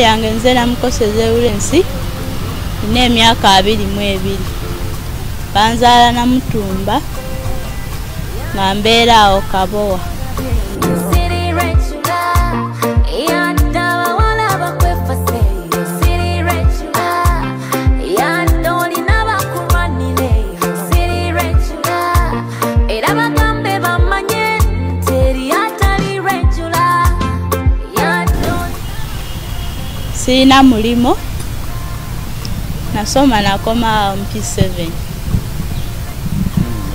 yange nze Namukose Zewulensi nina emyaka 22 banzaala Namutumba nga mbeera awo Kabowa. Sina mulimu nasoma nakoma MP7.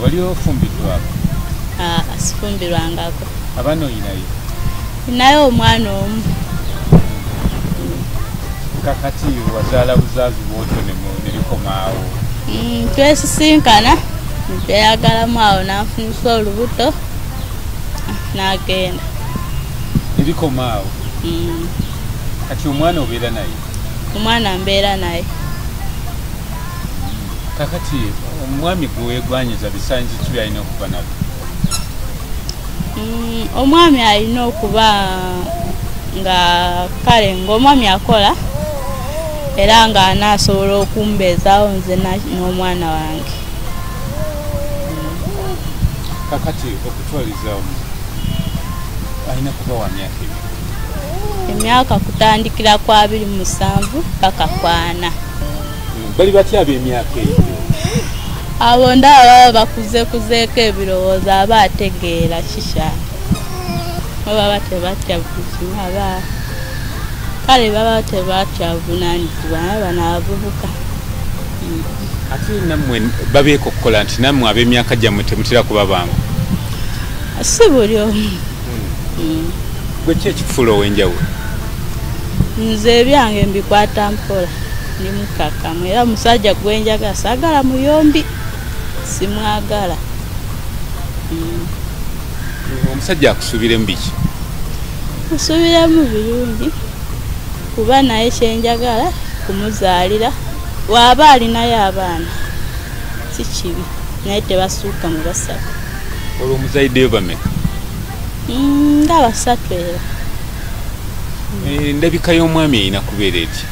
Wali ofumbirwako? Sifumbirwangako. Abano inayo? Inayo omwana omu. Kakati wazaala buzazi bwoto nelikomaawo? Twesisinkana nteyagalamu awo nanfunisa olubuto nagenda. Nelikomaawo? Kati omwana obeera naye? Omwana mbeera naye. Kakati omwami gwe weegwanyiza bisaanyizo ki byalina okuba nabyo? Omwami alina okuba nga kale ng'omwami akola era nga anaasobola okumbeezaawo nze n'omwana wange. Kakati okutwaliza alina kuba wa myaka ebiri? Emyaka kutandikira kwa 27 paka kwa 4. Bali batya ab'emyaka eyo? Abo ndaba bakuzeeko ebirowoozo aba ategeera kisha. Baba tebatya buzima aba kale baba tebatya buvunaanyizibwa bano abavubuka. Ate nammwe babeeko okukola nti nammwe ab'emyaka gyammwe temutera kuba bangu? Si buli omu. Gwe ki ekikufuula ow'enjawulo? Nze ebyange mbikwata mpola ndi mukakamu era omusajja gwenjagala saagala muyombi simwagala. Omusajja akusuubiremu biki? Musuubiremu birungi kuba naye kyenjagala kumuzaalira waaba alinayo abaana si kibi naye tebasuuka mu 3. Olwo omuzaaliddeyo bameka? Nga 3 era. Endabika y'omwami erina kubeera eti?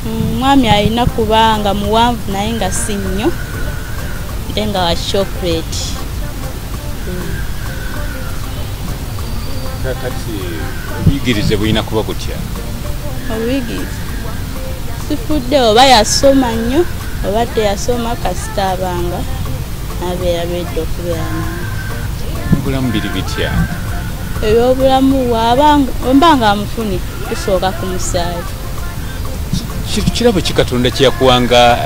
Omwami alina kuba nga muwanvu naye nga si nnyo ate nga wa chocolate. Kakati obuyigirize bulina kuba butya? Obuyigirize sifudde oba yasoma nnyo oba teyasoma kasita abanga abeera lwedde okubeera naye. Obulamu biri bitya? Ebyobulamu ombanga amufuni tusooka ku musaayi. Kirabo ki Katonda kye yakuwanga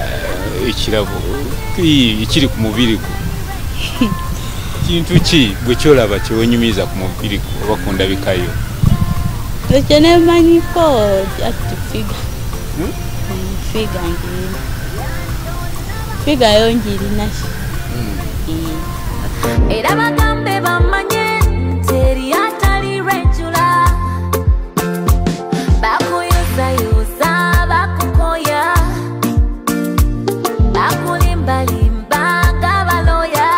ekirabo ekiri ku mubiri gwo? Kintu ki bwe kyolaba kyewenyumiza ku mubiri gwo oba ku ndabikayo? Ekyo nemanyiko ati figa. Figa ngirina. Figa yo ngirina. Era bagambe bamanye teri atali regular. Bakuyuza bakukoya. Bakulimbalimba ng'abaloya.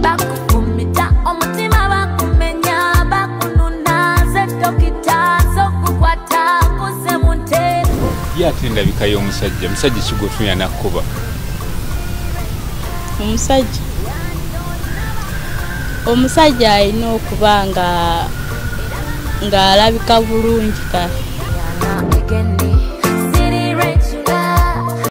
Bakukumita omutima bakumenya bakununa ze dokita z'okukwata kuze mu nteeko. Ate endabika y'omusajja kigotunya nakkuba? Omusajja alina okuba nga alabika bulungi kale.